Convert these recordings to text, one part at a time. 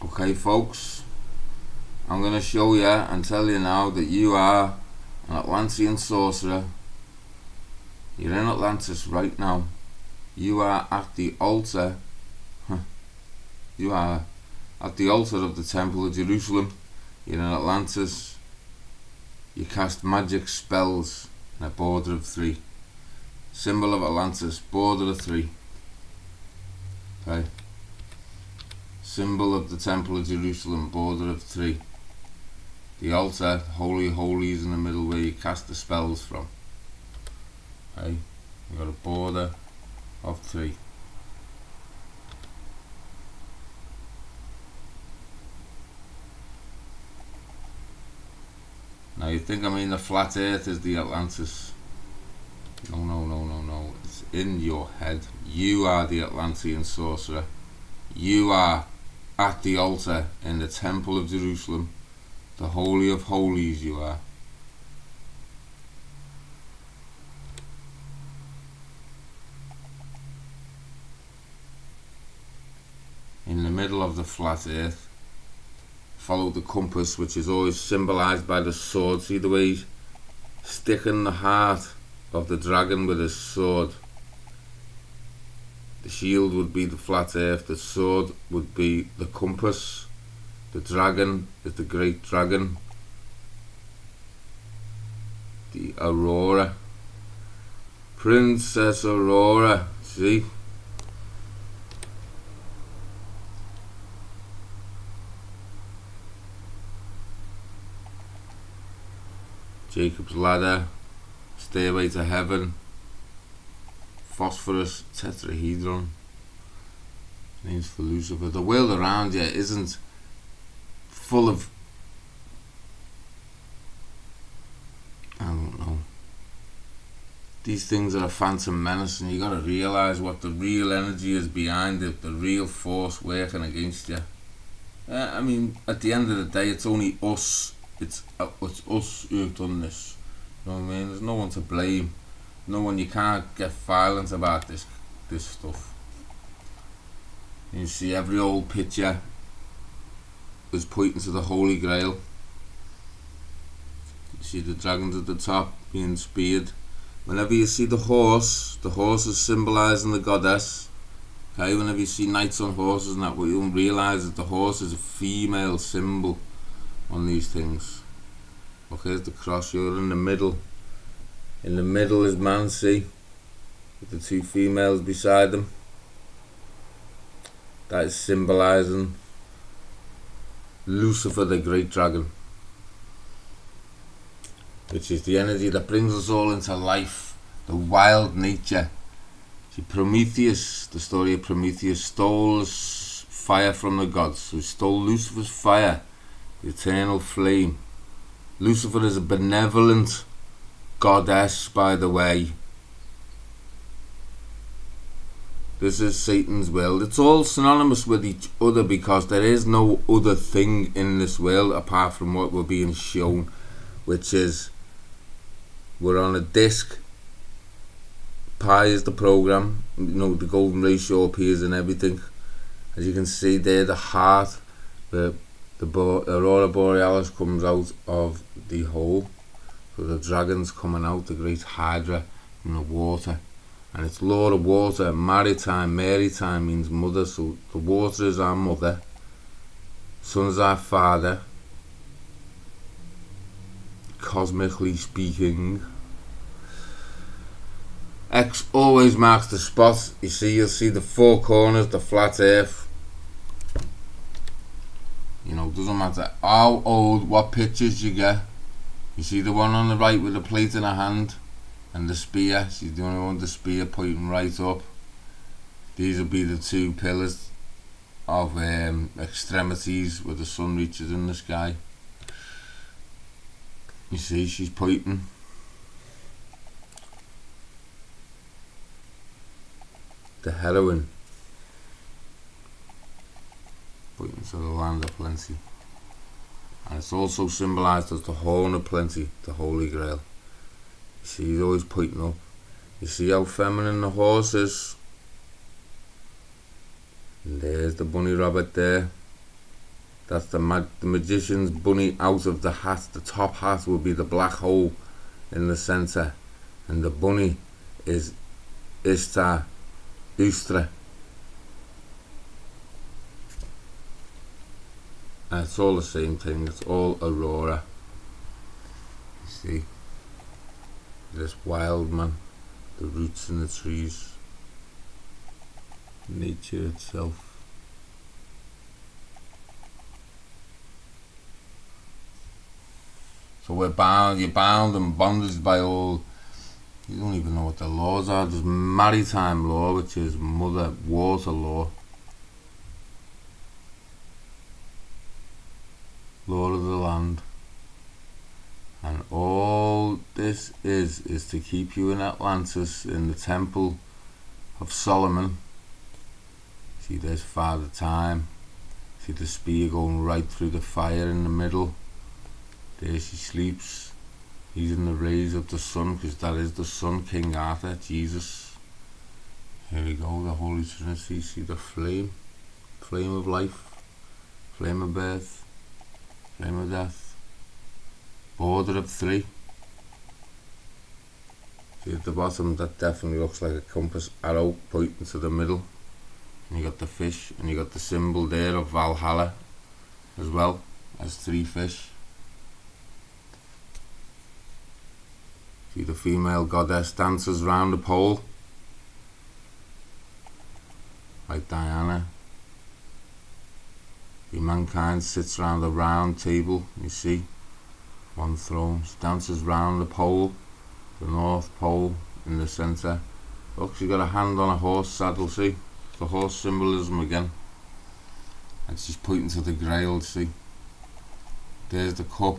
Okay, folks, I'm going to show you and tell you now that you are an Atlantean sorcerer. You're in Atlantis right now. You are at the altar. You are at the altar of the Temple of Jerusalem. You're in Atlantis. You cast magic spells in a border of 3. Symbol of Atlantis, border of 3. Okay. Symbol of the Temple of Jerusalem, border of 3. The altar, Holy of Holies in the middle where you cast the spells from. Okay. You've got a border of 3. Now you think I mean the flat earth is the Atlantis. No. It's in your head. You are the Atlantean sorcerer. You are at the altar in the Temple of Jerusalem. The Holy of Holies you are. In the middle of the flat earth. Follow the compass, which is always symbolized by the sword. See the way he's sticking the heart of the dragon with his sword. The shield would be the flat earth, the sword would be the compass. The dragon is the great dragon, the Aurora, Princess Aurora. See? Jacob's ladder, stairway to heaven, phosphorus tetrahedron, names for Lucifer. The world around you isn't full of, I don't know, these things are a phantom menace, and you got to realize what the real energy is behind it, the real force working against you. I mean, at the end of the day, it's only us. It's us who've done this. You know what I mean? There's no one to blame. No one. You can't get violent about this stuff. You see, every old picture is pointing to the Holy Grail. You see the dragons at the top being speared. Whenever you see the horse is symbolising the goddess. Okay, whenever you see knights on horses and that, what you don't realise is the horse is a female symbol on these things. Okay, there's the cross. You're in the middle. In the middle is man, see, with the 2 females beside them. That is symbolising Lucifer, the great dragon, which is the energy that brings us all into life, the wild nature. See, Prometheus, the story of Prometheus, stole fire from the gods. So he stole Lucifer's fire, the eternal flame. Lucifer is a benevolent goddess, by the way. This is Satan's world. It's all synonymous with each other because there is no other thing in this world apart from what we're being shown, which is we're on a disc. Pi is the program. You know, the golden ratio appears in everything. As you can see there, the heart, the Aurora Borealis comes out of the hole. So the dragon's coming out, the great Hydra in the water. And it's Lord of Water, maritime means mother, so the water is our mother, sun is our father, cosmically speaking. X always marks the spot. You'll see the 4 corners, the flat earth. You know, doesn't matter how old, what pictures you get. You see the one on the right with the plate in her hand and the spear. She's the only one with the spear pointing right up. These will be the 2 pillars of extremities where the sun reaches in the sky. You see, she's pointing. The heroine pointing to the land of plenty. And it's also symbolised as the horn of plenty, the Holy Grail. You see, he's always pointing up. You see how feminine the horse is? And there's the bunny rabbit there. That's the magician's bunny out of the hat. The top hat will be the black hole in the centre, and the bunny is Ishtar, Ustra. And it's all the same thing, it's all Aurora. You see, this wild man, the roots in the trees, nature itself. So you're bound and bonded by all, you don't even know what the laws are. There's maritime law, which is mother water law. Law of the land. And all this is to keep you in Atlantis, in the temple of Solomon. See, there's Father Time. See the spear going right through the fire in the middle. There she sleeps. He's in the rays of the sun, because that is the sun, King Arthur, Jesus. Here we go, the Holy Trinity. See the flame. Flame of life. Flame of birth. Flame of death. Border of 3. See at the bottom, that definitely looks like a compass arrow pointing to the middle. And you got the fish, and you got the symbol there of Valhalla as well as 3 fish. See the female goddess dances round the pole, like Diana. See, mankind sits round a round table, you see, one throne, she dances round the pole, the North Pole in the centre. Look, she's got a hand on a horse saddle, see, the horse symbolism again. And she's pointing to the Grail, see. There's the cup,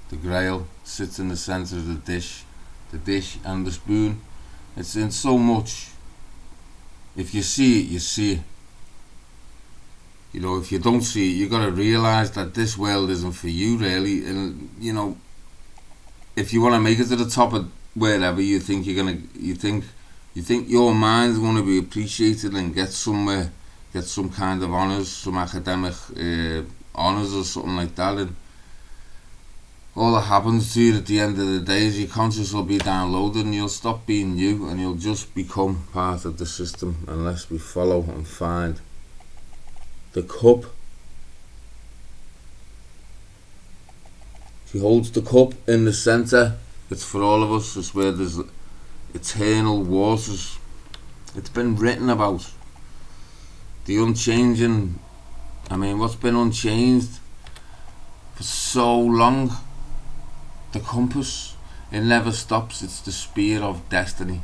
the Grail sits in the centre of the dish and the spoon. It's in so much. If you see it, you see it. You know, if you don't see it, you got to realise that this world isn't for you, really. And you know, if you want to make it to the top of wherever you think you're gonna, you think your mind's going to be appreciated and get somewhere, get some kind of honours, some academic honours or something like that, and all that happens to you at the end of the day is your conscience will be downloaded and you'll stop being you and you'll just become part of the system, unless we follow and find the cup. She holds the cup in the centre. It's for all of us. It's where there's eternal waters. It's been written about. The unchanging, I mean, what's been unchanged for so long? The compass. It never stops. It's the spear of destiny.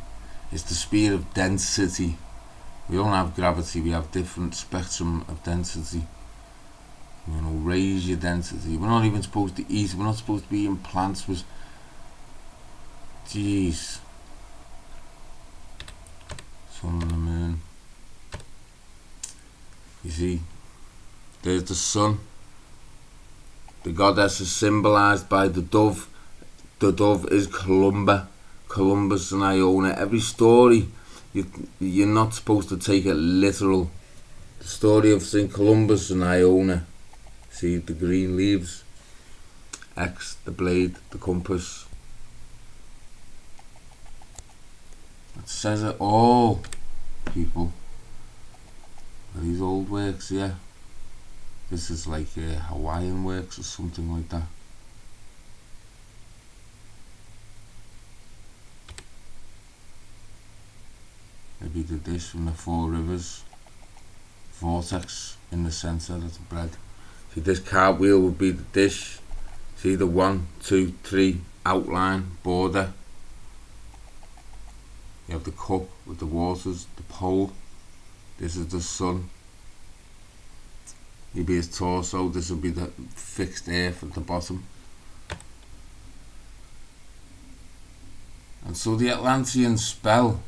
It's the spear of density. We don't have gravity, we have different spectrum of density. You know, raise your density. We're not even supposed to eat, we're not supposed to be eating plants. Jeez. Sun and the moon. You see, there's the sun. The goddess is symbolised by the dove. The dove is Columbus and Iona. Every story, you're not supposed to take it literal. The story of St. Columbus and Iona. See the green leaves. X, the blade, the compass. It says it all, people. These old works, yeah. This is like Hawaiian works or something like that. Maybe the dish from the 4 rivers. Vortex in the centre, that's bread. See, this cartwheel would be the dish. See the 1, 2, 3 outline, border. You have the cup with the waters, the pole. This is the sun. You'd be his torso. This would be the fixed earth at the bottom. And so the Atlantean spell